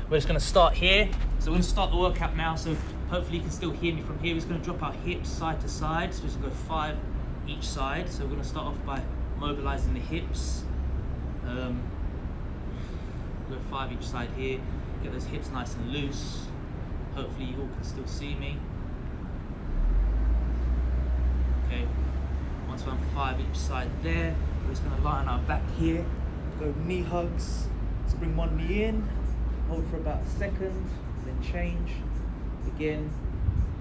we're just gonna start here. So we're gonna start the workout now, so hopefully you can still hear me from here. We're just gonna drop our hips side to side, so we're just gonna go 5 each side. So we're gonna start off by mobilizing the hips. We'll go 5 each side here, get those hips nice and loose. Hopefully you all can still see me. Okay, once we're on 5 each side there, we're just gonna lie on our back here, go knee hugs. So bring one knee in, hold for about a second, then change. Again,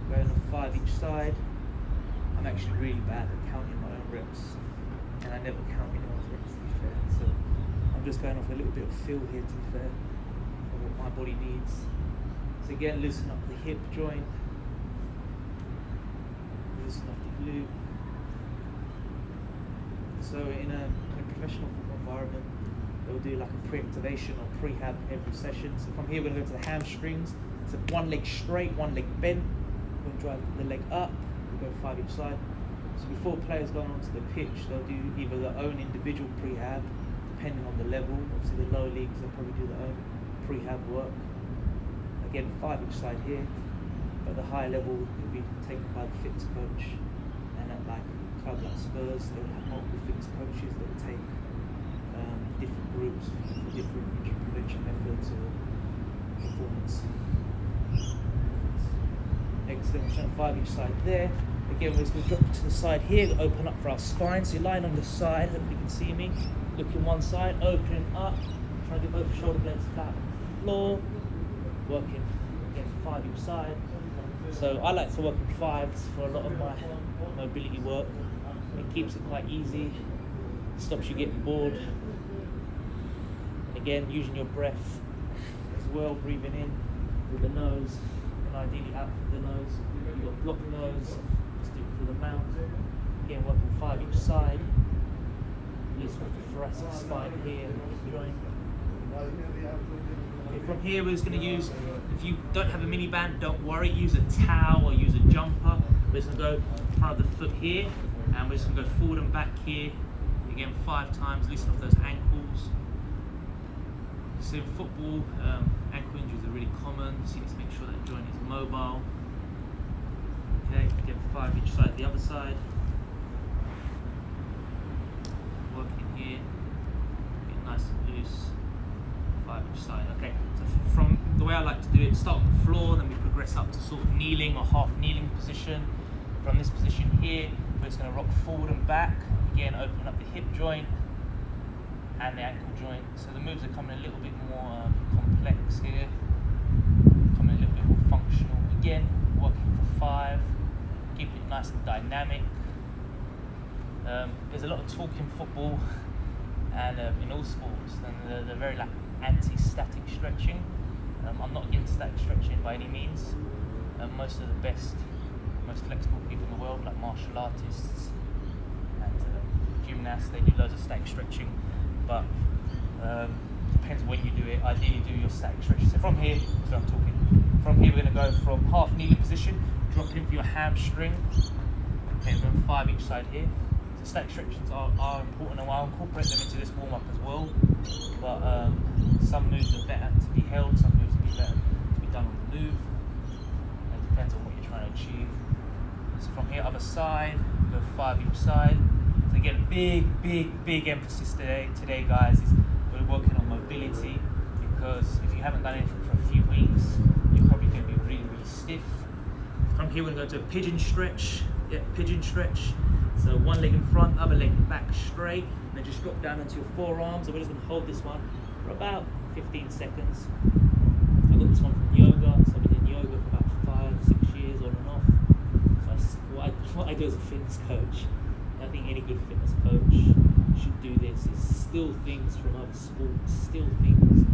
going on 5 each side. I'm actually really bad at counting my own reps, and I never count anyone's reps, to be fair. So I'm just going off a little bit of feel here, to be fair, of what my body needs. So again, loosen up the hip joint, loosen up the glute. So in a professional football environment, they'll do like a pre-activation or prehab every session. So from here, we're gonna go to the hamstrings. So one leg straight, one leg bent. We're gonna drive the leg up. We'll go 5 each side. So before players go onto the pitch, they'll do either their own individual prehab, depending on the level. Obviously the lower leagues, they'll probably do their own prehab work. Again, 5 each side here. But the higher level will be taken by the fitness coach. And at like a club like Spurs, they'll have multiple fitness coaches that will take different groups for different injury prevention methods or performance. Excellent. So 5 each side there. Again, we're just going to drop to the side here, open up for our spine. So you're lying on the side, hopefully you can see me. Looking one side, opening up, trying to get both shoulder blades flat on the floor. Working again 5 each side. So I like to work in 5s for a lot of my mobility work. It keeps it quite easy, stops you getting bored. Again, using your breath as well, breathing in with the nose and ideally out through the nose. You've got blocked nose, just do it through the mouth. Again, working 5 each side. Loosen up the thoracic spine here, joint. Okay, from here we're just going to use, if you don't have a mini band, don't worry, use a towel or use a jumper. We're just going to go in front of the foot here, and we're just going to go forward and back here. Again, 5 times, loosen off those ankles. So in football, ankle injuries are really common, so you need to make sure that joint is mobile. Okay, again 5 each side, the other side. Working here, get nice and loose, 5 each side. Okay, so from the way I like to do it, start on the floor, then we progress up to sort of kneeling or half kneeling position. From this position here, we're just going to rock forward and back. Again, open up the hip joint and the ankle joint. So the moves are coming a little bit more complex here, coming a little bit more functional. Again, working for 5, keeping it nice and dynamic. There's a lot of talk in football and in all sports, and they're very like anti-static stretching. I'm not against static stretching by any means. Most of the best, most flexible people in the world, like martial artists and gymnasts, they do loads of static stretching. But depends when you do it. Ideally do your static stretches. So from here, so I'm talking, from here we're going to go from half kneeling position, drop in for your hamstring. Okay, we're going 5 each side here. So static stretches are important, and I'll incorporate them into this warm up as well. But some moves are better to be held, some moves are better to be done on the move. It depends on what you're trying to achieve. So from here, other side, we go 5 each side. So again, big emphasis today, guys, is we're working on mobility, because if you haven't done anything for a few weeks, you're probably going to be really stiff. From here, we're going to go to a pigeon stretch. Yeah, pigeon stretch. So one leg in front, other leg back straight, and then just drop down onto your forearms. And we're just going to hold this one for about 15 seconds. I got this one from yoga, so I've been doing yoga for about 5-6 years on and off. So what I do as a fitness coach, I think any good fitness coach should do this, is steal things from other sports, steal things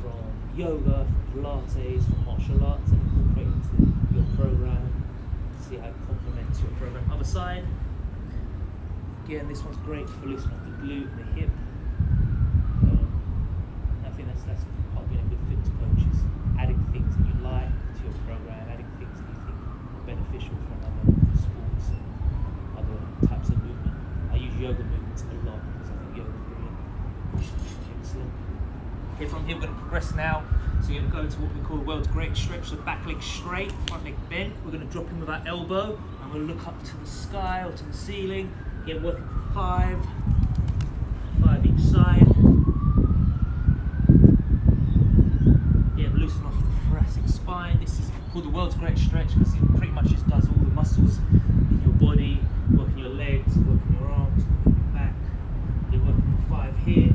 from yoga, from Pilates, from martial arts, and incorporate it into your program. See how it complements your program. Other side. Again, this one's great for loosening up the glute and the hip. I think that's part of being a good fitness coach, is adding things that you like to your program, adding things that you think are beneficial from other sports and other types of movement. I use yoga movements a lot because I think yoga is brilliant. Excellent. Okay, from here we're going to progress now. So you're going to go into what we call the world's greatest stretch, so back leg straight, front leg bent. We're going to drop in with our elbow, and we'll look up to the sky or to the ceiling. Again, working for 5 each side. Yeah, loosen off the thoracic spine. This is called the world's greatest stretch because it pretty much just does all the muscles in your body, working your legs, working your arms, working your back. You're working for 5 here.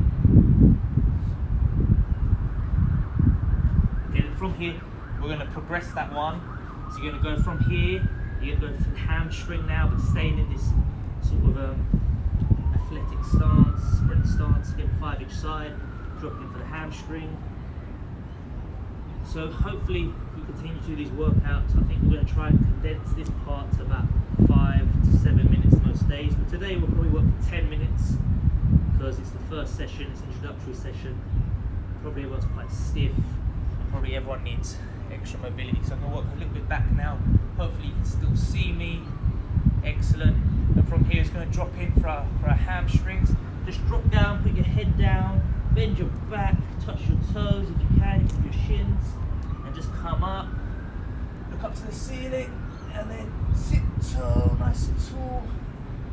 Okay, then from here, we're going to progress that one. So you're going to go from here, you're going to go to the hamstring now, but staying in this sort of athletic stance, sprint stance, getting 5 each side, dropping for the hamstring. So hopefully, if we continue to do these workouts, I think we're going to try and condense this part to about 5 to 7 minutes most days. But today we'll probably work for 10 minutes because it's the first session, it's an introductory session. Probably everyone's quite stiff, and probably everyone needs extra mobility. So I'm going to work a little bit back now. Hopefully you can still see me. Excellent. And from here it's going to drop in for our hamstrings. Just drop down, put your head down, bend your back, touch your toes if you can, with your shins, and just come up. Look up to the ceiling, and then sit tall, nice and tall.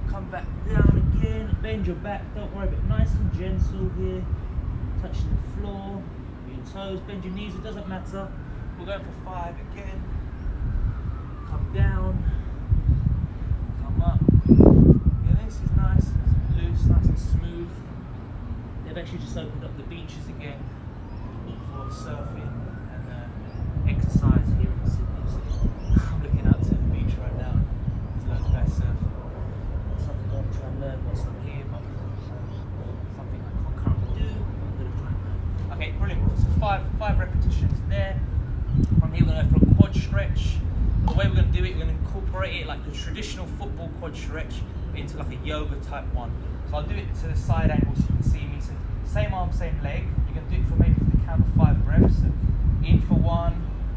Come back down again, bend your back, don't worry, but nice and gentle here. Touching the floor, your toes, bend your knees, it doesn't matter. We're going for 5 again. Come down, come up. Yeah, this is nice and loose, nice and smooth. They've actually just opened up the beaches again for surfing and exercise here in Sydney. So I'm looking out to the beach right now. There's loads of guys surfing. Something I want to try and learn once I'm here, but something I can't currently do. I'm going to try and learn. Okay, brilliant. So 5 repetitions there. From here we're going to go for a quad stretch. The way we're going to do it, we're going to incorporate it like the traditional football quad stretch into like a yoga type one. So I'll do it to the side angle so you can see me. So same arm, same leg. You're going to do it for maybe the count of 5 breaths. So in for 1,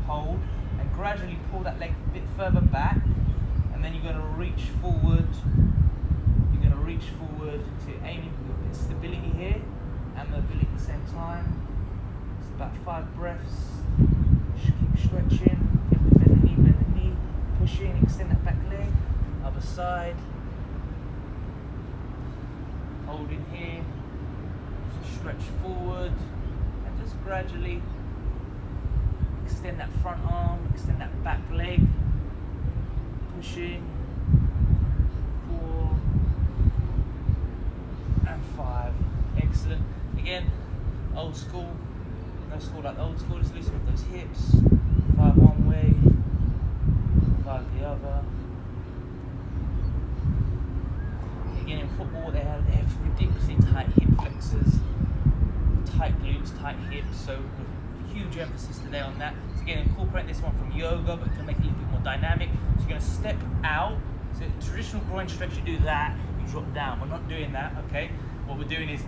hold, and gradually pull that leg a bit further back. And then you're going to reach forward. You're going to reach forward. So you're aiming for a bit of stability here and mobility at the same time. It's about 5 breaths. Just keep stretching. You have to bend the knee, pushing, extend that back leg. Other side. Hold in here. Stretch forward and just gradually extend that front arm, extend that back leg. Pushing. 4 and 5. Excellent. Again, old school. No school like the old school, just loosen up those hips. 5 one way, 5 the other. Again, in football, they have ridiculously tight hip flexors, tight glutes, tight hips, so huge emphasis today on that. So again, incorporate this one from yoga, but can make it a little bit more dynamic. So you're going to step out. So traditional groin stretch, you do that, you drop down. We're not doing that, okay? What we're doing is,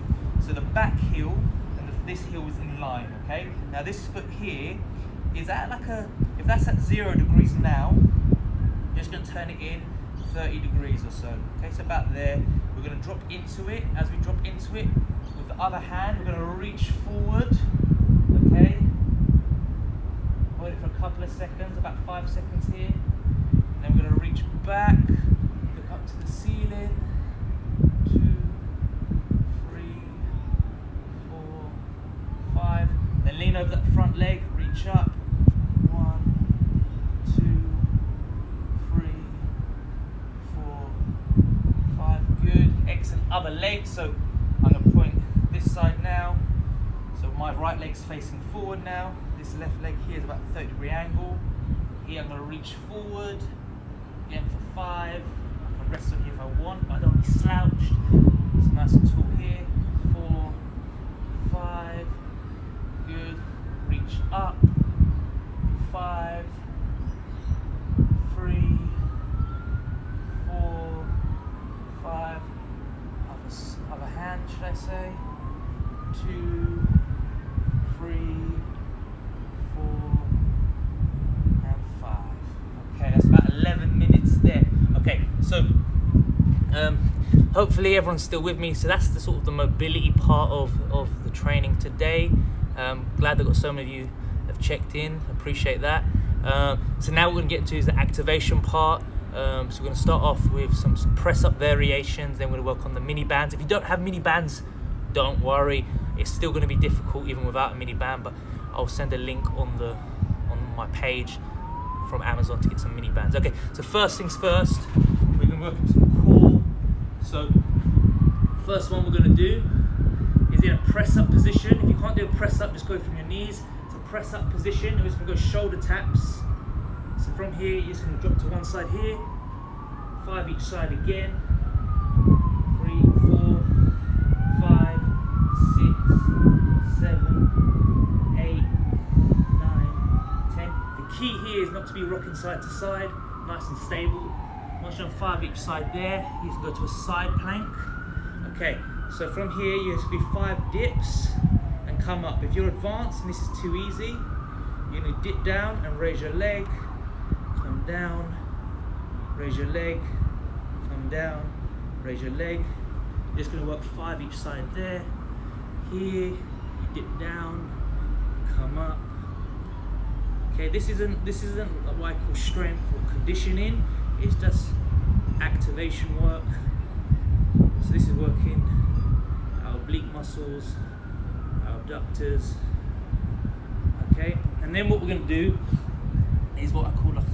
so the back heel, this heel is in line, okay? Now this foot here is at like if that's at 0 degrees now, you're just going to turn it in 30 degrees or so, okay? So about there, we're going to drop into it. As we drop into it, with the other hand, we're going to reach forward, okay? Hold it for a couple of seconds, about 5 seconds here. And then we're going to reach back, look up to the ceiling. 2, 3, 4, 5. Then lean over that front leg, reach up. 1, 2, 3, 4, 5. Good. Excellent. Other leg. So I'm going to point this side now. So my right leg's facing forward now. This left leg here is about a 30-degree angle. Here I'm going to reach forward. Again for 5. I can rest on here if I want, but I don't want to be slouched. It's nice and tall here. 4, 5. Good. Reach up. 5, 3, 4, 5. Other hand, should I say? 2, 3, 4, and 5. Okay, that's about 11 minutes there. Okay, so hopefully everyone's still with me. So that's the sort of the mobility part of the training today. Glad that got so many of you have checked in. Appreciate that. So now what we're going to get into is the activation part. So we're going to start off with some press up variations, then we're going to work on the mini bands. If you don't have mini bands, don't worry, it's still going to be difficult even without a mini band, but I'll send a link on my page from Amazon to get some mini bands. Okay, so first things first, we're going to work on some core. So first one we're going to do is in a press up position. If you can't do a press up, just go from your knees. It's a press up position. We're just going to go shoulder taps. So from here, you're just going to drop to one side here, 5 each side again, 3, 4, 5, 6, 7, 8, 9, 10. The key here is not to be rocking side to side, nice and stable. Once you're on 5 each side there, you can go to a side plank. Okay, so from here, you have to do 5 dips and come up. If you're advanced and this is too easy, you're going to dip down and raise your leg. Come down, raise your leg, come down, raise your leg. You're just going to work 5 each side there. Here, you dip down, come up. Okay, this isn't what I call strength or conditioning. It's just activation work. So this is working our oblique muscles, our abductors. Okay, and then what we're going to do is what I call like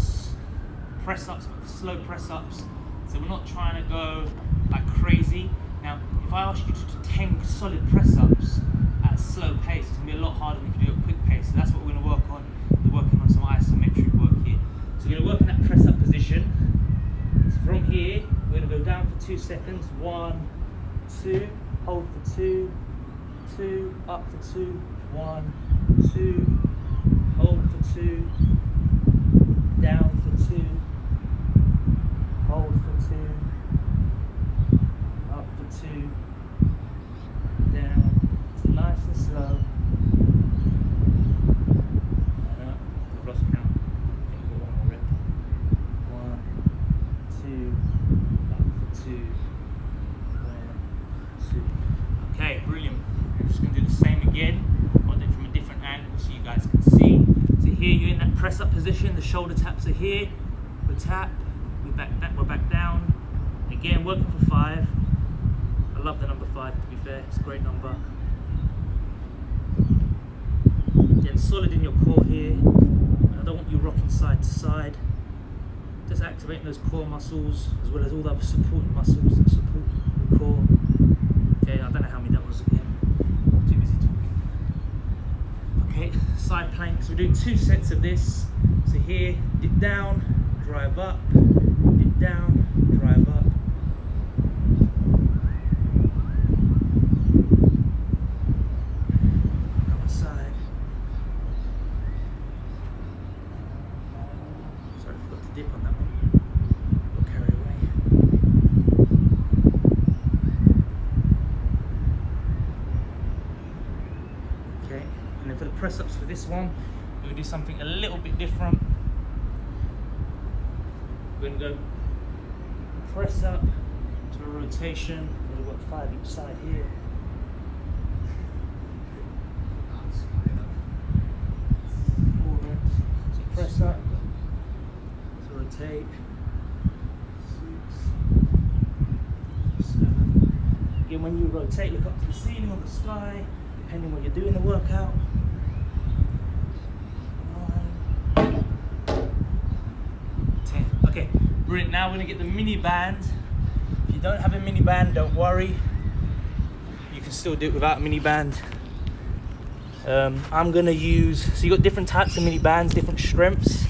press ups, but slow press ups. So we're not trying to go like crazy. Now, if I ask you to do 10 solid press ups at a slow pace, it's gonna be a lot harder than if you do a quick pace. So that's what we're gonna work on. We're working on some isometric work here. So you're gonna work in that press up position. So from here, we're gonna go down for 2 seconds. 1, 2, hold for 2, 2, up for 2, 1, 2, hold for 2, down for 2, hold for 2, up for 2, down. It's nice and slow. And up. I've lost count. I think we've got one more rep. 1, 2, up for 2, 1, 2. Okay, brilliant. I'm just going to do the same again. I'll do it from a different angle so you guys can see. So here you're in that press up position, the shoulder taps are here, we tap, we're back down. Again, working for 5. I love the number 5 to be fair, it's a great number. Getting solid in your core here. I don't want you rocking side to side. Just activating those core muscles as well as all the other supporting muscles that support the core. Okay, I don't know how many that was again. I'm too busy talking. Okay, side planks. We're doing 2 sets of this. So here, dip down, drive up, dip down, drive up. Other side. Sorry, I forgot to dip on that one. Got carried away. Okay, and then for the press ups for this one, we're going to do something a little bit different. We're going to go press up to a rotation. We're going to work 5 each side here. So press up to rotate. 6, 7. Again, when you rotate, look up to the ceiling or the sky, depending what you're doing the workout. 9, 10. Okay, brilliant. Now we're going to get the mini band. If you don't have a mini band, don't worry. You can still do it without a mini band. I'm going to use, so you got different types of mini bands, different strengths.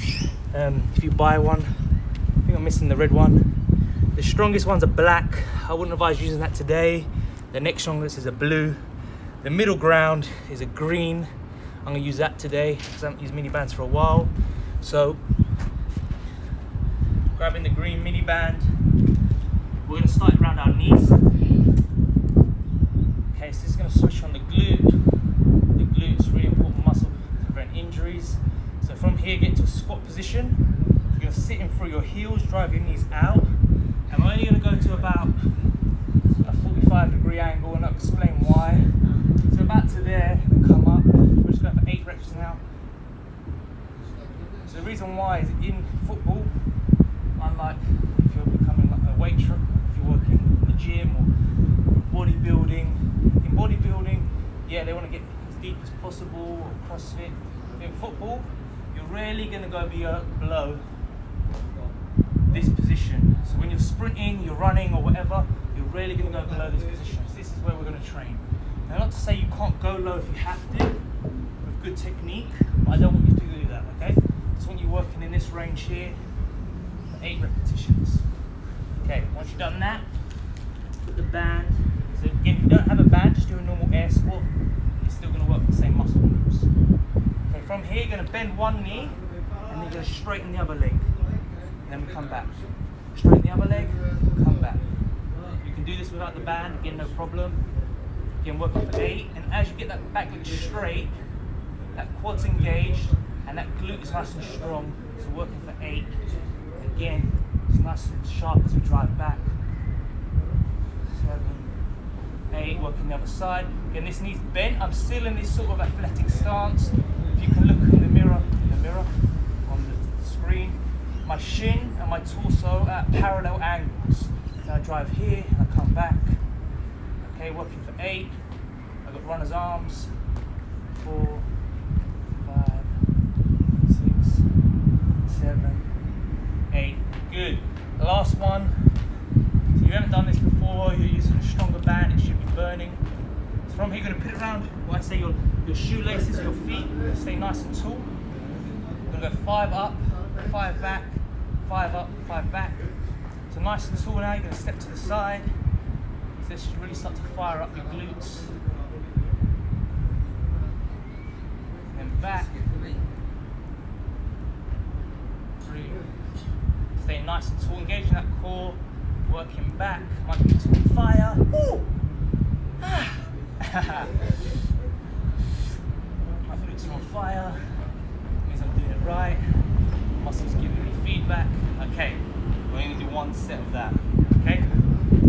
If you buy one, I think I'm missing the red one. The strongest one's a black. I wouldn't advise using that today. The next strongest is a blue. The middle ground is a green. I'm going to use that today because I haven't used mini bands for a while. So, grabbing the green mini band, we're going to start around our knees. Okay, so this is going to switch on the glute. The glute is a really important muscle to prevent injuries. So from here, get into a squat position. You're going to sit in through your heels, drive your knees out. And we're only going to go to about a 45-degree angle, and I'll explain why. So about to there, and come up. We're just going for 8 reps now. So the reason why is in football, unlike if you're becoming like a waiter, if you're working in the gym or bodybuilding, in bodybuilding, yeah, they want to get as deep as possible, or CrossFit. In football, you're rarely going to go below this position. So when you're sprinting, you're running or whatever, you're rarely going to go below this position. So this is where we're going to train. Now, not to say you can't go low if you have to, with good technique, but I don't want you to do that, okay? I just want you working in this range here for 8 repetitions. Okay, once you've done that, put the band. So again, if you don't have a band, just do a normal air squat. You're still going to work the same muscle groups. Okay, from here, you're going to bend one knee, and then you're going to straighten the other leg. And then we come back. Straighten the other leg, come back. You can do this without the band, again, no problem. Again, working for 8, and as you get that back leg straight, that quad's engaged, and that glute is nice and strong. So working for 8. Again, it's nice and sharp as we drive back. 7, 8, working the other side. Again, this knee's bent. I'm still in this sort of athletic stance. If you can look in the mirror on the screen, my shin and my torso are at parallel angles. So I drive here, and I come back. Okay, working for 8. I've got runner's arms. 4, 5, 6, 7, 8. Good. The last one. So you haven't done this before, you're using a stronger band, it should be burning. So from here, you're going to put it around, I say your shoelaces, your feet, stay nice and tall. You're going to go 5 up, 5 back, 5 up, 5 back. So nice and tall now, you're going to step to the side. So this should really start to fire up your glutes. Then back. 3. Stay nice and tall, engaging that core, working back. My glutes are on fire. Woo! My glutes are on fire. Means I'm doing it right. Muscles giving me feedback. Okay, we're going to do 1 set of that. Okay,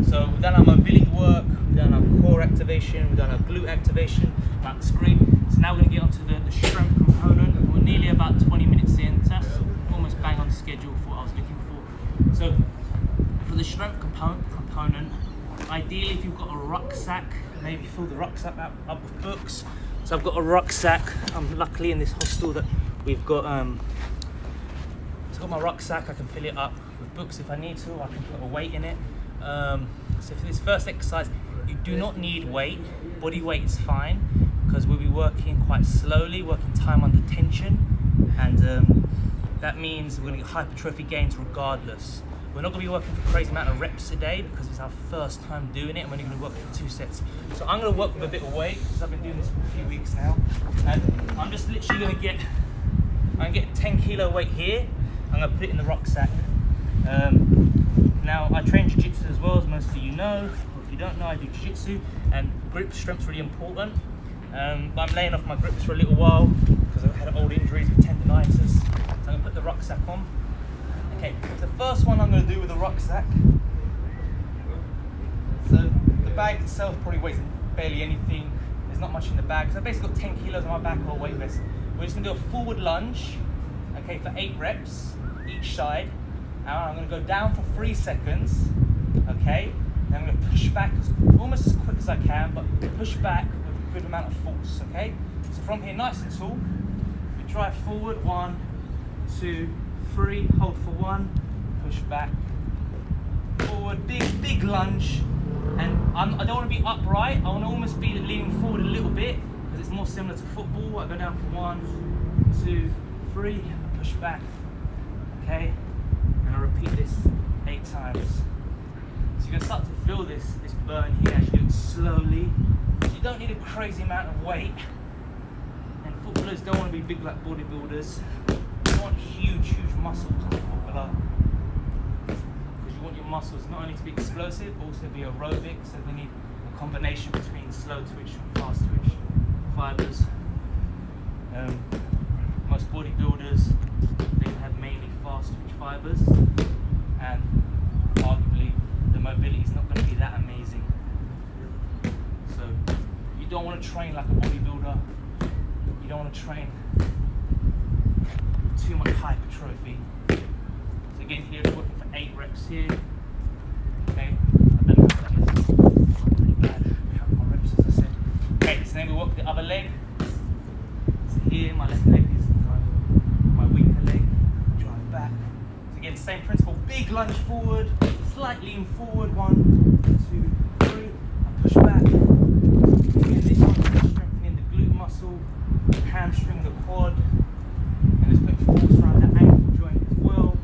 so we've done our mobility work, we've done our core activation, we've done our glute activation, like the screen. So now we're going to get onto the strength component. We're nearly about 20 minutes in, so that's almost bang on schedule for what I was looking for. So for the strength component, ideally if you've got a rucksack, maybe fill the rucksack up with books. So I've got a rucksack. Luckily in this hostel that we've got, I've got my rucksack. I can fill it up with books if I need to. I can put a weight in it. So for this first exercise, you do not need weight. Body weight is fine because we'll be working quite slowly, working time under tension, and that means we're going to get hypertrophy gains regardless. We're not going to be working for a crazy amount of reps a day because it's our first time doing it, and we're only going to work for 2 sets. So I'm going to work with a bit of weight because I've been doing this for a few weeks now, and I'm just literally going to get 10 kilo weight here. I'm going to put it in the rucksack. Now I train jiu-jitsu as well, as most of you know. If you don't know, I do jiu-jitsu, and grip strength's really important. But I'm laying off my grips for a little while because I've had old injuries with tendonitis. So I'm going to put the rucksack on. Okay, the first one I'm going to do with the rucksack. So the bag itself probably weighs barely anything. There's not much in the bag. So I've basically got 10 kilos on my back or weight vest. We're just going to do a forward lunge, okay, for 8 reps each side. Now I'm going to go down for 3 seconds, okay. Then I'm going to push back almost as quick as I can, but push back with a good amount of force, okay. So from here, nice and tall, we drive forward, 1, 2, 3, hold for 1, push back, forward, big lunge, and I don't want to be upright, I want to almost be leaning forward a little bit, because it's more similar to football. I go down for 1, 2, 3, push back, okay, and I repeat this 8 times. So you're going to start to feel this burn here as you do it slowly. You don't need a crazy amount of weight, and footballers don't want to be big like bodybuilders. You want huge muscles as a footballer, because you want your muscles not only to be explosive but also be aerobic, so they need a combination between slow twitch and fast twitch fibers. Most bodybuilders, they have mainly fast twitch fibers, and arguably the mobility is not going to be that amazing. So you don't want to train like a bodybuilder, you don't want to train too much high again, here we're working for 8 reps here. Okay, I don't know if that is really bad. Count my reps, as I said. Okay, so then we work the other leg. So here, my left leg is my weaker leg. Drive back. So again, same principle. Big lunge forward, slight lean forward. 1, 2, 3. And push back. Again, this one is strengthening the glute muscle, hamstring, the quad, and it's putting force around that ankle joint as well.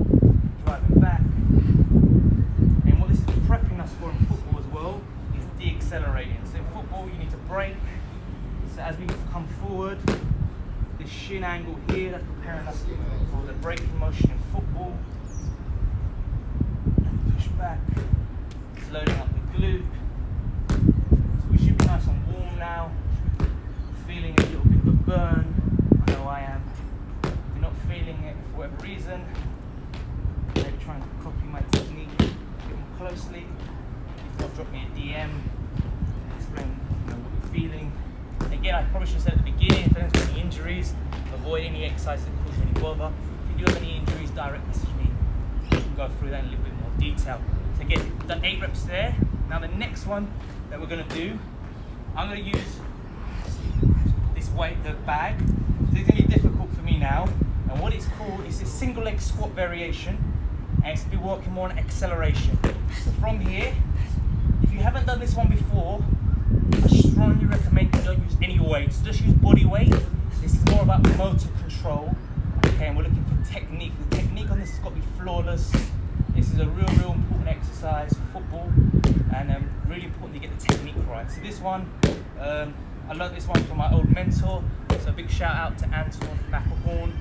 Driving back. And what this is prepping us for in football as well is de-accelerating. So in football, you need to brake. So as we come forward, this shin angle here, that's preparing us for the braking motion in football. And push back. It's loading up the glute. So we should be nice and warm now. Feeling a little bit of a burn. I know I am. If you're not feeling it for whatever reason, maybe try and copy my technique a bit more closely. If not, drop me a DM, explain what you're feeling. Again, I probably should have said at the beginning, if there's any injuries, avoid any exercise that cause you any bother. If you do have any injuries, direct message me. We can go through that in a little bit more detail. So again, done 8 reps there. Now the next one that we're going to do, I'm going to use this weight, the bag. This is going to be difficult for me now. And what it's called is a single leg squat variation. And it's going to be working more on acceleration. So from here, if you haven't done this one before, I strongly recommend you don't use any weights. Just use body weight. This is more about motor control. Okay, and we're looking for technique. The technique on this has got to be flawless. This is a real important exercise for football, and really important to get the technique right. So this one, I learned this one from my old mentor. So a big shout out to Anton McElhorn.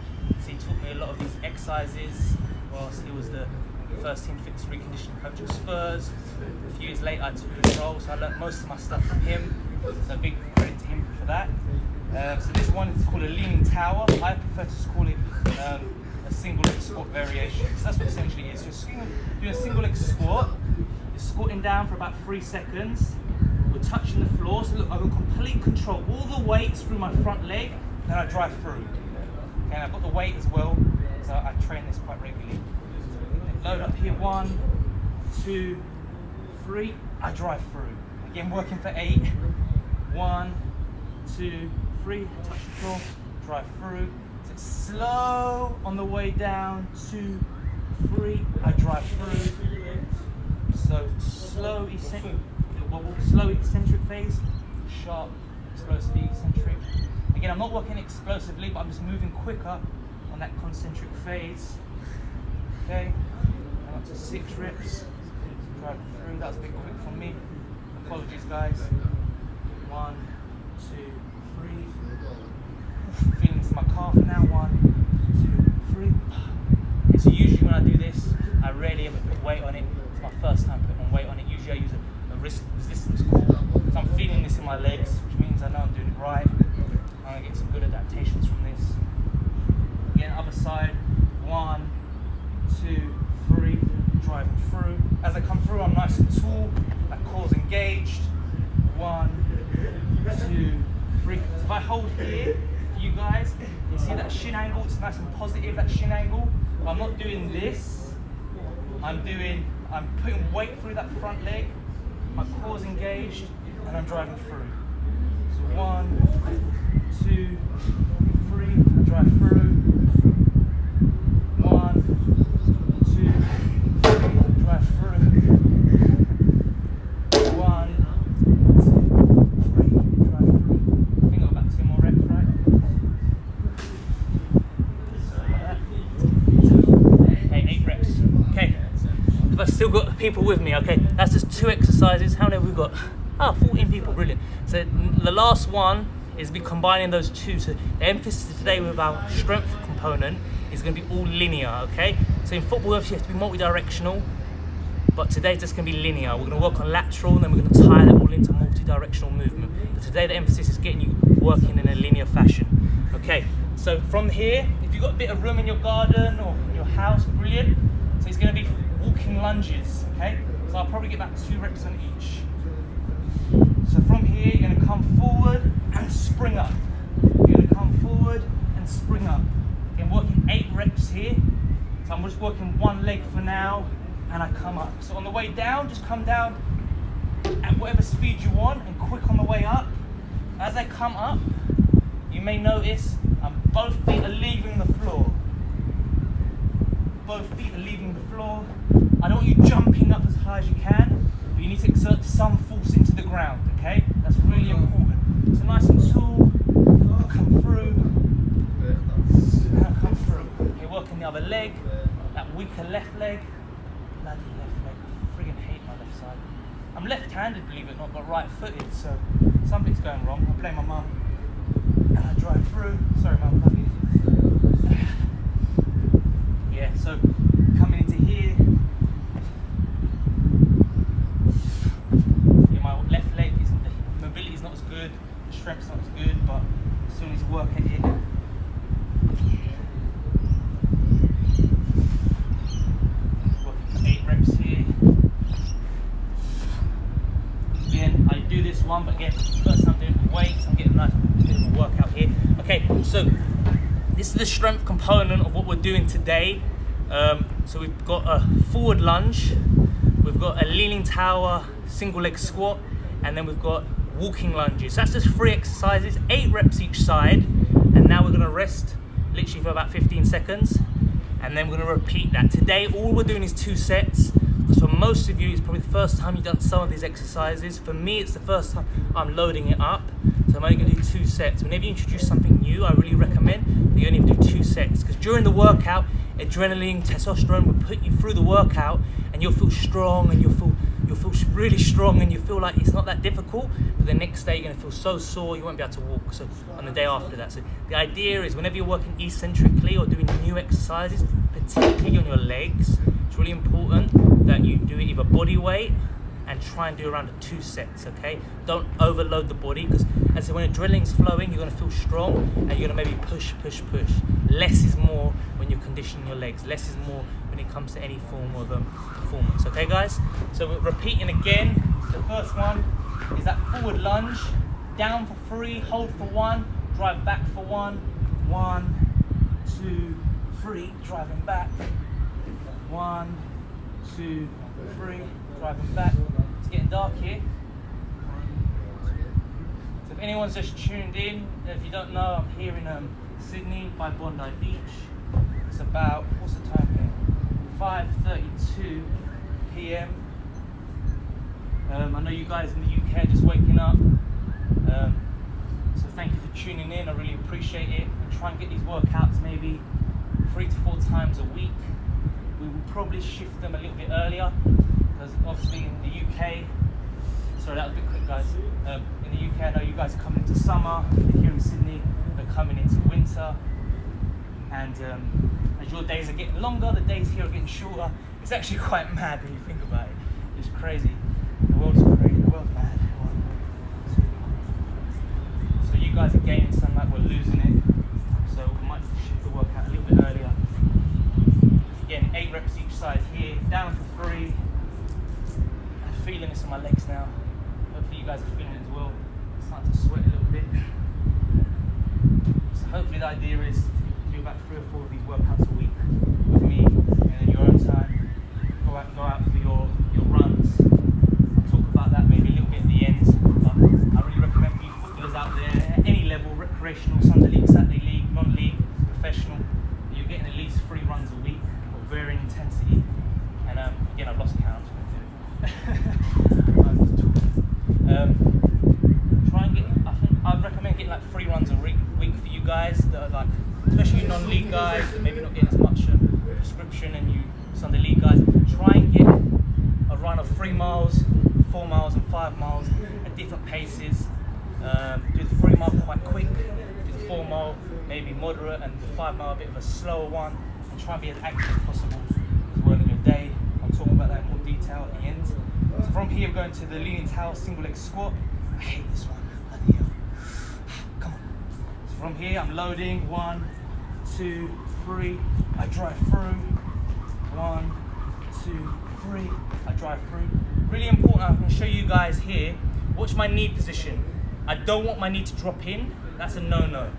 So he taught me a lot of these exercises whilst he was the first team fitness reconditioning coach at Spurs. A few years later I took his role, so I learned most of my stuff from him. So big credit to him for that. So this one is called a leaning tower. I prefer to just call it a single leg squat variation. So that's what essentially it is. You're doing a single leg squat. You're squatting down for about 3 seconds. We're touching the floor. So look, I've got complete control. All the weights through my front leg, then I drive through. Okay, and I've got the weight as well, so I train this quite regularly. Load up here, 1, 2, 3. I drive through. Again, working for 8. 1, 2, 3. Touch the floor, drive through. So it's slow on the way down. 2, 3. I drive through. So slow eccentric, slow eccentric phase, sharp, explosive eccentric. Again, I'm not working explosively, but I'm just moving quicker on that concentric phase. Okay. Up to 6 reps. Drive through. That was a bit quick for me. Apologies, guys. 1, 2, 3. Feeling this in my calf now. 1, 2, 3. Okay, so usually when I do this, I rarely ever put weight on it. It's my first time putting on weight on it. Usually I use a resistance core. So I'm feeling this in my legs, which means I know I'm doing it right. I'm gonna get some good adaptations from this. Again, other side. 1, 2, 3, driving through. As I come through, I'm nice and tall. That core's engaged. 1, 2, 3. So if I hold here, for you guys, you see that shin angle? It's nice and positive, that shin angle. But I'm not doing this. I'm putting weight through that front leg. My core's engaged, and I'm driving through. So 1, 2, 3. I drive through. 1, 2, 3, drive through. 1, 2, 3, drive through. I think I've got about 2 more reps, right? Okay, 8 reps. Okay, if I've still got people with me, okay, that's just 2 exercises. How many have we got? 14 people, brilliant. So the last one is be combining those 2. So the emphasis today with our strength component is going to be all linear, okay? So in football, obviously you have to be multi-directional, but today it's just going to be linear. We're going to work on lateral, and then we're going to tie that all into multi-directional movement. But today the emphasis is getting you working in a linear fashion. Okay, so from here, if you've got a bit of room in your garden or in your house, brilliant. So it's going to be walking lunges, okay? So I'll probably get about 2 reps on each. So from here, you're going to come forward and spring up. You're going to come forward and spring up. Again, working 8 reps here. So I'm just working one leg for now, and I come up. So on the way down, just come down at whatever speed you want and quick on the way up. As I come up, you may notice both feet are leaving the floor. Both feet are leaving the floor. I don't want you jumping up as high as you can, but you need to exert some force into the ground, okay? That's really important. So nice and tall, come through, come through. Okay, working the other leg, that weaker left leg, bloody left leg. I friggin' hate my left side. I'm left-handed, believe it or not, but right-footed, so something's going wrong. I blame my mum. And I drive through. Sorry, mum, love you. Yeah, so coming into here. Yeah, my left leg isn't, the mobility is not as good, the strength's not as good, but I still need to work at it. Working for 8 reps here. Again, I do this one, but again, first I'm doing weights, I'm getting a nice bit of a workout here. Okay, so this is the strength component of what we're doing today. So we've got a forward lunge, we've got a leaning tower, single leg squat, and then we've got walking lunges. That's just 3 exercises, 8 reps each side, and now we're gonna rest literally for about 15 seconds, and then we're gonna repeat that. Today, all we're doing is 2 sets, because for most of you, it's probably the first time you've done some of these exercises. For me, it's the first time I'm loading it up, so I'm only gonna do 2 sets. Whenever you introduce something new, I really recommend that you only do 2 sets, because during the workout, adrenaline, testosterone will put you through the workout, and you'll feel strong, and you'll feel really strong, and you feel like it's not that difficult, but the next day you're going to feel so sore you won't be able to walk, so on the day after that. So the idea is whenever you're working eccentrically or doing new exercises, particularly on your legs, it's really important that you do either body weight and try and do around 2 sets, okay? Don't overload the body, because as I said, when adrenaline's flowing, you're going to feel strong, and you're going to maybe push. Less is more when you're conditioning your legs. Less is more when it comes to any form of performance, okay guys? So we're repeating again. The first one is that forward lunge, down for 3, hold for 1, drive back for 1, 1, 2, 3, driving back, 1, 2, 3, driving back. It's getting dark here. So if anyone's just tuned in, if you don't know, I'm here in Sydney by Bondi Beach. It's about, what's the time here? 5:32 p.m. I know you guys in the UK are just waking up. So thank you for tuning in, I really appreciate it. And try and get these workouts maybe 3 to 4 times a week. We will probably shift them a little bit earlier, because obviously in the UK, sorry that was a bit quick guys, in the UK I know you guys are coming into summer, here in Sydney we're coming into winter, and as your days are getting longer, the days here are getting shorter. It's actually quite mad when you think about it. It's crazy, the world's crazy, the world's mad. So you guys are gaining sunlight, we're losing it, so we might shift the workout a little bit earlier. Again, 8 reps each side here, down for 3. I'm feeling this on my legs now. Hopefully you guys are feeling it as well. I'm starting to sweat a little bit. So hopefully the idea is to do about 3 or 4 of these workouts a week with me, and in your own time, go out for your runs. I'll talk about that maybe a little bit at the end, but I really recommend for you footballers out there at any level, recreational, Sunday league, Saturday league, non-league, professional, that you're getting at least 3 runs a week of varying intensity. And again, I've lost count. Try and get, I'd recommend getting like 3 runs a week for you guys that are like, especially non-league guys that maybe not getting as much prescription, and you Sunday league guys, try and get a run of 3 miles, 4 miles and 5 miles at different paces. Do the 3 mile quite quick, do the 4 mile maybe moderate, and the 5 mile a bit of a slower one, and try and be as active as possible as well in your day. I'll talk about that in more detail at the end. So from here we're going to the leaning tower single leg squat. I hate this one. Bloody hell. Come on. So from here I'm loading 1, 2, 3. I drive through. 1, 2, 3. I drive through. Really important. I'm going to show you guys here. Watch my knee position. I don't want my knee to drop in. That's a no-no.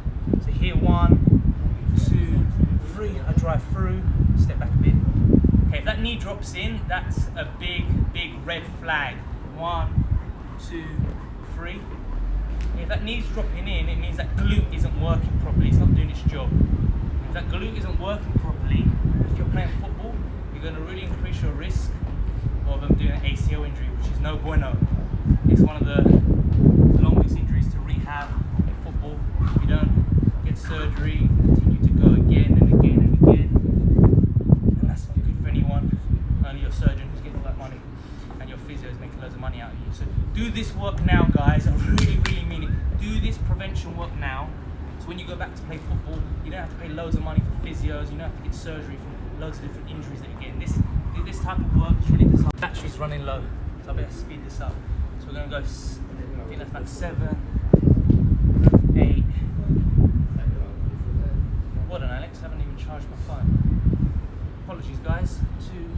So here 1, 2, 3. I drive through. Step back a bit. if that knee drops in, that's a big red flag. 1, 2, 3. If that knee's dropping in, it means that glute isn't working properly. It's not doing its job. If that glute isn't working properly, if you're playing football, you're going to really increase your risk of doing an ACL injury, which is no bueno. It's one of the longest injuries to rehab in football. If you don't get surgery, continue to go again and again and again, and that's not good for anyone. Only your surgeon who's getting all that money, and your physio is making loads of money out of you. So do this work now, guys. I really mean it. Do this prevention work now. So when you go back to play football, you don't have to pay loads of money for physios. You don't have to get surgery for loads of different injuries that you're getting. This type of work is really designed. Battery's running low, so I better speed this up. So we're going to go, I think that's about 7, 8. What on, Alex? I haven't even charged my phone. Apologies, guys. 2,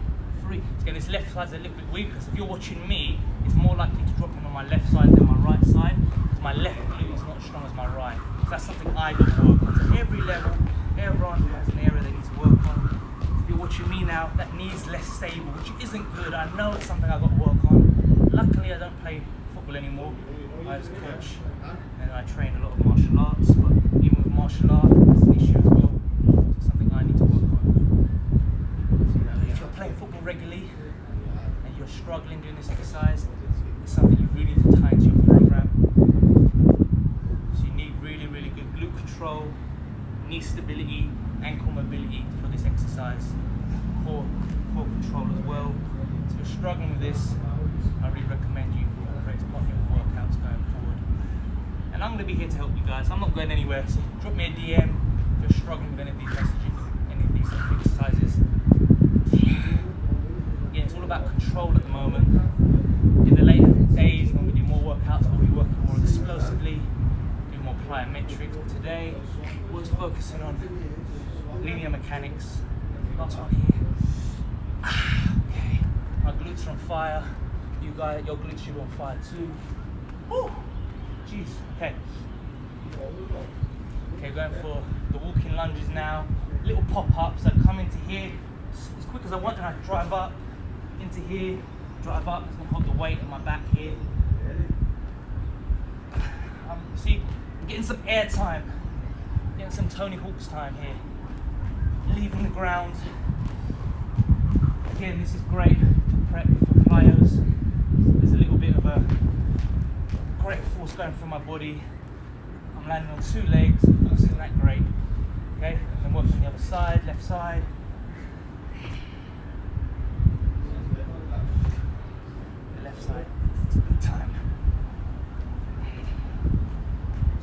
3. Again, this left side's a little bit weaker, so if you're watching me, it's more likely to drop in on my left side than my right side, because my left glute is not as strong as my right. So that's something I got to work on. So every level, everyone has an area they need to work on. If you're watching me now, that knee is less stable, which isn't good. I know it's something I've got to work on. Luckily, I don't play football anymore. I just coach and I train a lot of martial arts, but even with martial arts, it's an issue as well. So it's something I need to work on. If you're playing football regularly and you're struggling doing this exercise, it's something you really need to tie into your program. So you need really good glute control, knee stability, ankle mobility for this exercise, core control as well. So if you're struggling with this, I really recommend you create part of your workouts going forward. And I'm going to be here to help you guys. I'm not going anywhere, so drop me a DM if you're struggling with any of these messages, any of these exercises. Yeah, it's all about control at the moment. In the later days, when we do more workouts, we'll be working more explosively, do more plyometrics. But today, we're just focusing on linear mechanics. Last one here. Okay, my glutes are on fire. You guys, your glutes should be on fire too. Oh, jeez. Okay. Okay, going for the walking lunges now. Little pop-ups. I come into here as quick as I want, and I drive up into here. Drive up. I'm gonna hold the weight on my back here. See, I'm getting some air time. Getting some Tony Hawk's time here. Leaving the ground. Again, this is great to prep for plyos. There's a little bit of a great force going through my body. I'm landing on 2 legs. The force isn't that great. Okay, and then working on the other side, left side. The left side. It's big time.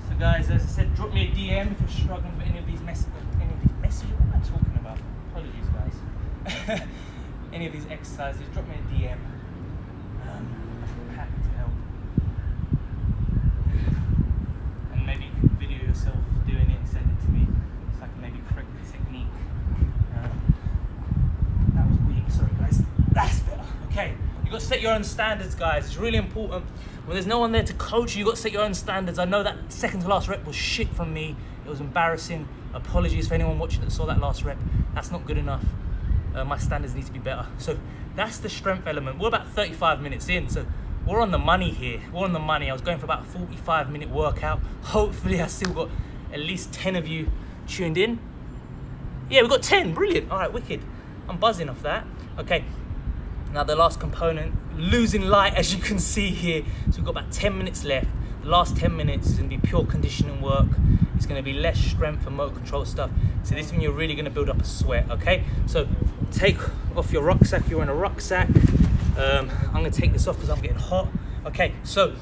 So guys, as I said, drop me a DM if you're struggling with any of these messages. What am I talking about? Apologies, guys. Any of these exercises, drop me a DM. I'm happy to help. And maybe you can video yourself doing it and send it to me, so I can maybe correct the technique. That was weak, sorry guys. That's better. Okay, you got to set your own standards, guys. It's really important. When there's no one there to coach you, you got to set your own standards. I know that second to last rep was shit from me. It was embarrassing. Apologies for anyone watching that saw that last rep. That's not good enough. My standards need to be better. So that's the strength element. We're about 35 minutes in, so we're on the money here. We're on the money. I was going for about a 45-minute workout. Hopefully I still got at least 10 of you tuned in. Yeah, we've got 10, brilliant. All right, wicked. I'm buzzing off that. Okay, now the last component, losing light, as you can see here. So we've got about 10 minutes left. The last 10 minutes is gonna be pure conditioning work. It's gonna be less strength and motor control stuff. So this is when you're really gonna build up a sweat, okay? So take off your rucksack if you're in a rucksack. I'm gonna take this off because I'm getting hot. Okay, so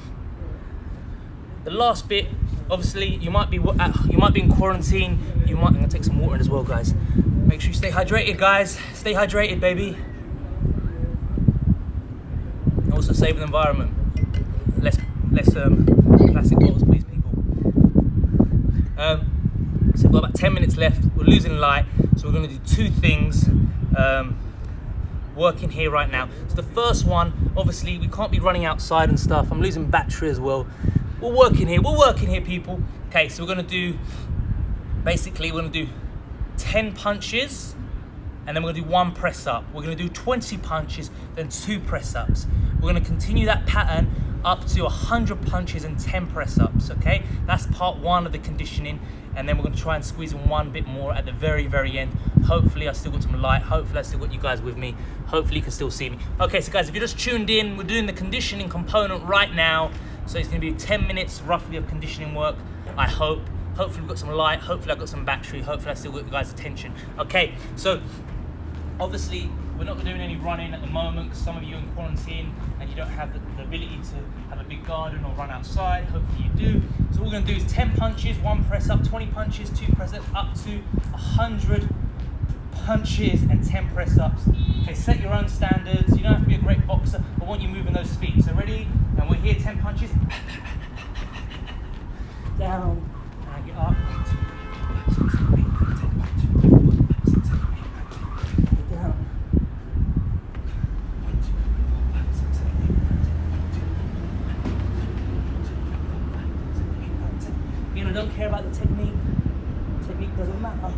the last bit, obviously you might be in quarantine. I'm gonna take some water in as well, guys. Make sure you stay hydrated, guys. Stay hydrated, baby. Also save the environment. Less plastic bottles, please, people. So we've got about 10 minutes left. We're losing light, so we're going to do 2 things working here right now. So the first one, obviously we can't be running outside and stuff. I'm losing battery as well. We're working here, people. Okay, so we're going to do 10 punches and then we're gonna do 1 press up. We're gonna do 20 punches, then 2 press ups. We're gonna continue that pattern up to 100 punches and 10 press ups, okay? That's part 1 of the conditioning, and then we're gonna try and squeeze in 1 bit more at the very, very end. Hopefully I still got some light, hopefully I still got you guys with me, hopefully you can still see me. Okay, so guys, if you're just tuned in, we're doing the conditioning component right now. So it's gonna be 10 minutes roughly of conditioning work, I hope. Hopefully we've got some light, hopefully I've got some battery, hopefully I still got you guys' attention. Okay, so obviously we're not doing any running at the moment because some of you are in quarantine and you don't have the ability to have a big garden or run outside. Hopefully you do. So what we're gonna do is 10 punches, 1 press up, 20 punches, 2 press ups, up to 100 punches and 10 press ups. Okay, set your own standards. You don't have to be a great boxer. I want you moving those feet. So ready? And we're here, 10 punches. Down, and get up. 1, 2, 3, 4, 5, 6, 7, 8, 9, 10. 1, 2, 3, 4, 5, 6, 7, 8, 9, 10. Get down. 1, 2, 3, 4, 5, 6, 7, 8, 9, 10. 1, 2, 3, 4, 5, 6, 7, 8, 9, 10. Again, I don't care about the technique. Technique doesn't matter.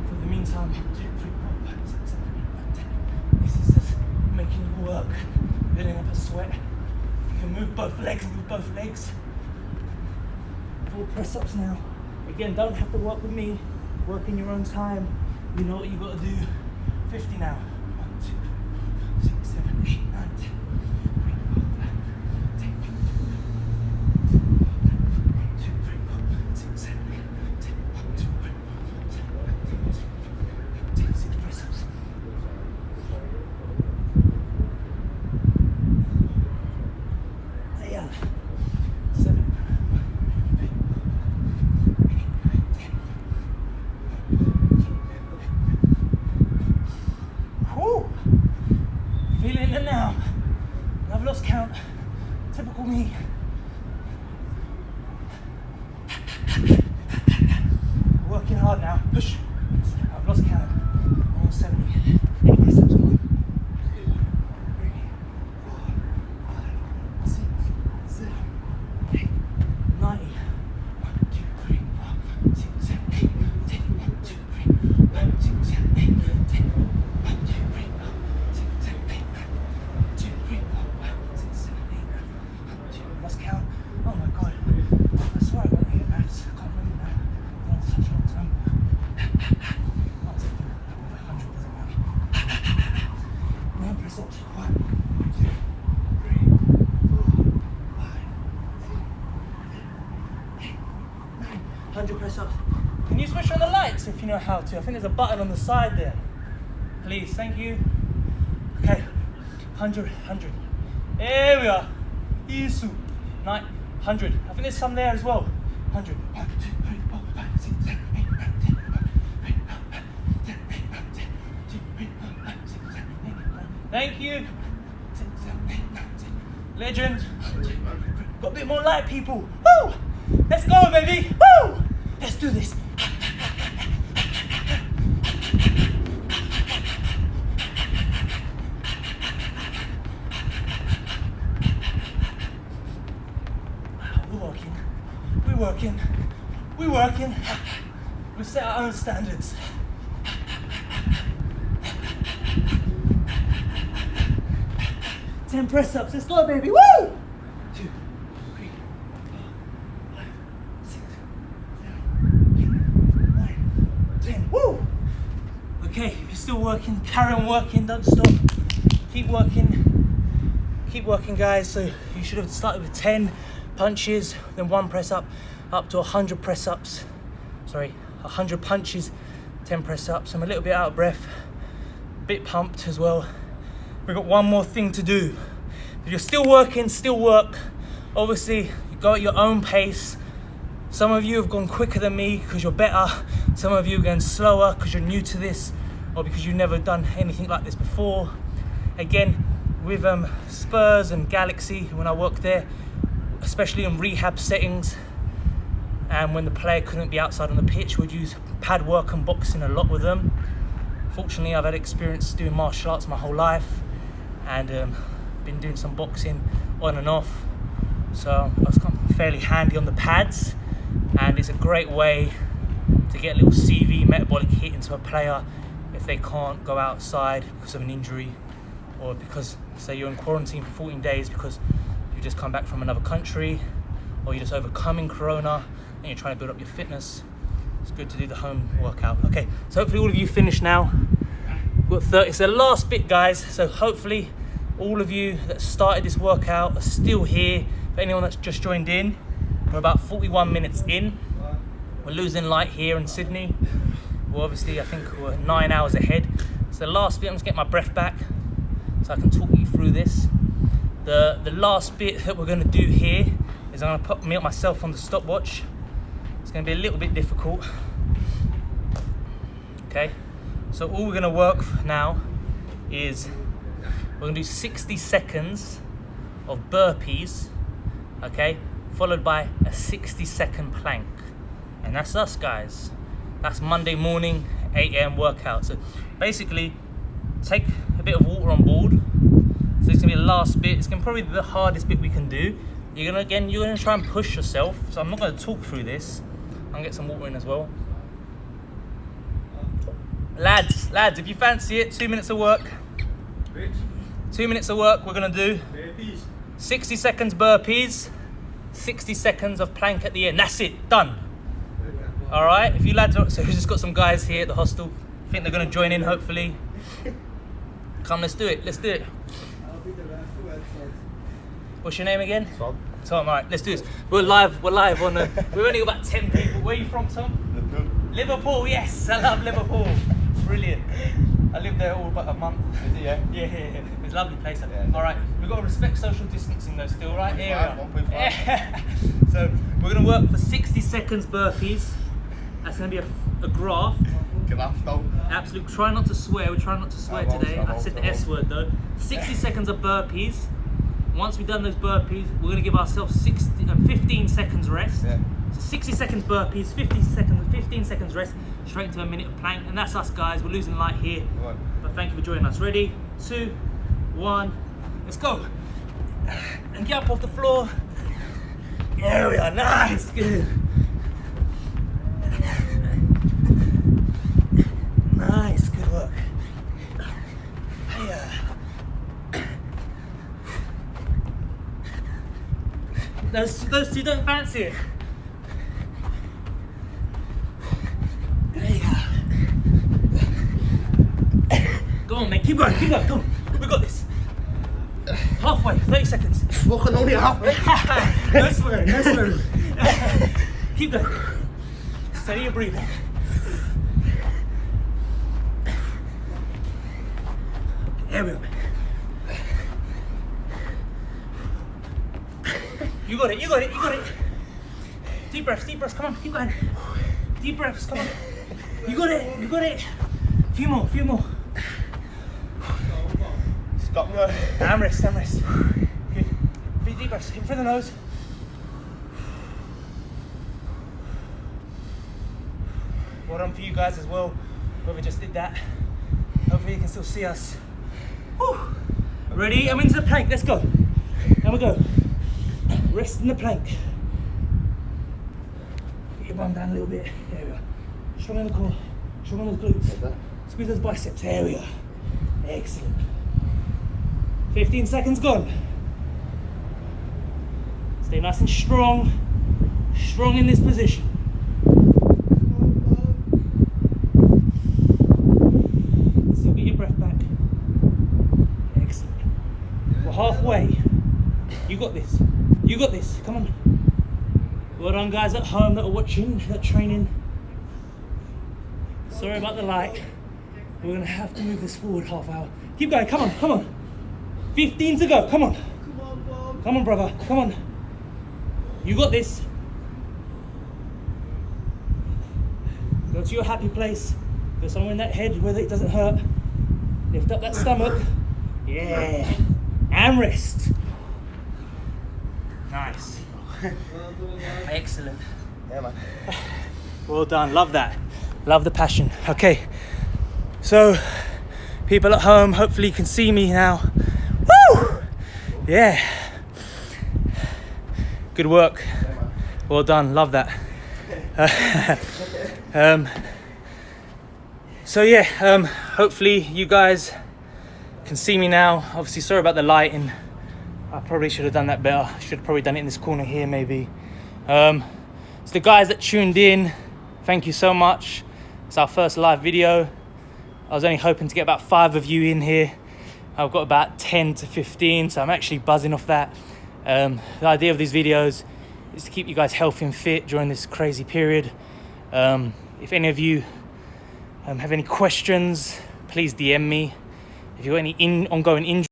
For the meantime, 1, 2, 3, 4, 5, 6, 7, 8, 9, 10. This is just making you work, building up a sweat. You can move both legs, move both legs. 4 press ups now. Again, don't have to work with me. Work in your own time. You know what you got to do. 50 now. 1, 2, 3, 4, 5, 6, 7, 8, 9, 10. 3, 4, 5, 10. 1, 2, 3, 4, 5, 6, 7, 8, 9, 10. 1, 2, 3, 4, 5, 6, 7, 8, 9, 10. 6 press ups. Yeah. 7. Feeling it now. I've lost count. Typical me. Working hard now. Push. I've lost count. Almost 70. 8 press ups. 1, 2, 3, 4, 5, 6, 7, 8, 9. 1, 2, 3, 4, 5, 6, 7, 8, 10. 1, 2, 3, 4, 5, 6, 7, 8, 10. 1, 2, 3, 4, 6, 7, 8, 9. 2, 3, 4, 5, 6, 7, 8, 9. 1, 2, lost count. Oh my god. I swear I won't hit maths. I can't remember now. That's such a long time. What's it do? 100 doesn't matter. 9 press ups. 1, 2, 3, 4, 5, 6, 7, 8, 9. 100 press ups. Can you switch on the lights if you know how to? I think there's a button on the side there. Please, thank you. Okay, 100. There we are. Isu. 9, 100. I think there's some there as well. 100. 1, 2, 3, 4, 5, 6, 7, 8, 9, 10. 1, 2, 3, 4, 5, 6, 7, 8, 9, 10. 2, 3, 4, 5, 6, 7, 8, 9. Thank you. 6, 7, 8, 9, 10. Legend. 1, 2, 3. Got a bit more light, people. Woo! Let's go, baby. Woo! Let's do this. We're working. We set our own standards. Ten press ups. Let's go, baby. Woo! 2, 3, 4, 5, 6, 7, 8, 9, 10. Woo! Okay, if you're still working, carry on working. Don't stop. Keep working, guys. So you should have started with 10 punches, then 1 press up to 100 press ups. 100 punches, 10 press ups. I'm a little bit out of breath, a bit pumped as well. We've got one more thing to do. If you're still working, still work. Obviously, you go at your own pace. Some of you have gone quicker than me because you're better. Some of you are going slower because you're new to this or because you've never done anything like this before. Again, with Spurs and Galaxy, when I worked there, especially in rehab settings, and when the player couldn't be outside on the pitch, we'd use pad work and boxing a lot with them. Fortunately, I've had experience doing martial arts my whole life and been doing some boxing on and off. So I was kind of fairly handy on the pads, and it's a great way to get a little CV metabolic hit into a player if they can't go outside because of an injury, or because, say, you're in quarantine for 14 days because you just come back from another country, or you're just overcoming corona and you're trying to build up your fitness. It's good to do the home workout. Okay, so hopefully all of you finished now. We've got 30, it's the last bit, guys, so hopefully all of you that started this workout are still here. For anyone that's just joined in, we're about 41 minutes in. We're losing light here in Sydney. Well, obviously, I think we're 9 hours ahead. So the last bit, I'm just getting my breath back so I can talk you through this. The last bit that we're gonna do here is I'm gonna put myself on the stopwatch. It's gonna be a little bit difficult. Okay, so all we're gonna work now is we're gonna do 60 seconds of burpees, okay, followed by a 60-second plank. And that's us, guys. That's Monday morning, 8 a.m. workout. So basically, take a bit of water on board. So it's gonna be the last bit. It's gonna probably be the hardest bit we can do. You're gonna try and push yourself. So I'm not gonna talk through this. I'm gonna get some water in as well. Lads, if you fancy it, 2 minutes of work. 2 minutes of work, we're gonna do 60 seconds burpees, 60 seconds of plank at the end. That's it, done. All right, if you lads are, so we've just got some guys here at the hostel. I think they're gonna join in, hopefully. Come, let's do it, What's your name again? Tom. Tom, all right, let's do this. We're live on we've only got about 10 people. Where are you from, Tom? Liverpool, yes, I love Liverpool. Brilliant. I lived there all about a month. Is it, yeah? Yeah. It's a lovely place up there. All right, we've got to respect social distancing though still, right? 1.5. So we're gonna work for 60 seconds burpees. That's gonna be a graph. Absolutely. Try not to swear. We're trying not to swear today. I said the S word though. 60 seconds of burpees. Once we've done those burpees, we're gonna give ourselves 15 seconds rest. Yeah. So 60 seconds burpees, 15 seconds rest, straight into a minute of plank, and that's us, guys. We're losing light here, but thank you for joining us. Ready? 2, 1, let's go. And get up off the floor. There we are. Nice. Good. Nice. Good work. Hiya. Those two don't fancy it. There you go. Go on, mate. Keep going. Come on. We got this. Halfway. 30 seconds. Walking only halfway. No swearing. Keep going. Steady your breathing. There we go. You got it. Deep breaths, come on, keep going. Deep breaths, come on. You got it. Few more. Stop me. Armrest. Good. Big deep breaths, in through the nose. Well done for you guys as well, whoever just did that. Hopefully you can still see us. Whew. Ready? I'm into the plank, let's go. Here we go. Rest in the plank. Get your bum down a little bit. There we go. Strong in the core. Strong on those glutes. Squeeze those biceps. There we go. Excellent. 15 seconds gone. Stay nice and strong. Strong in this position. Still get your breath back. Excellent. We're halfway. You got this. Come on. Well done, guys at home that are watching, that training. Sorry about the light. We're gonna have to move this forward half hour. Keep going, come on. 15 to go, come on. Come on, brother, come on. You got this. Go to your happy place. Go somewhere in that head where it doesn't hurt. Lift up that stomach. Yeah. And rest. Nice. Excellent. Yeah, man. Well done. Love that. Love the passion. Okay. So, people at home, hopefully you can see me now. Woo! Yeah. Good work. Well done. Love that. So yeah, hopefully you guys can see me now. Obviously, sorry about the lighting. I probably should have done that better. Should have probably done it in this corner here, maybe. So the guys that tuned in, thank you so much. It's our first live video. I was only hoping to get about 5 of you in here. I've got about 10 to 15, so I'm actually buzzing off that. The idea of these videos is to keep you guys healthy and fit during this crazy period. If any of you have any questions, please DM me. If you've got any ongoing injuries,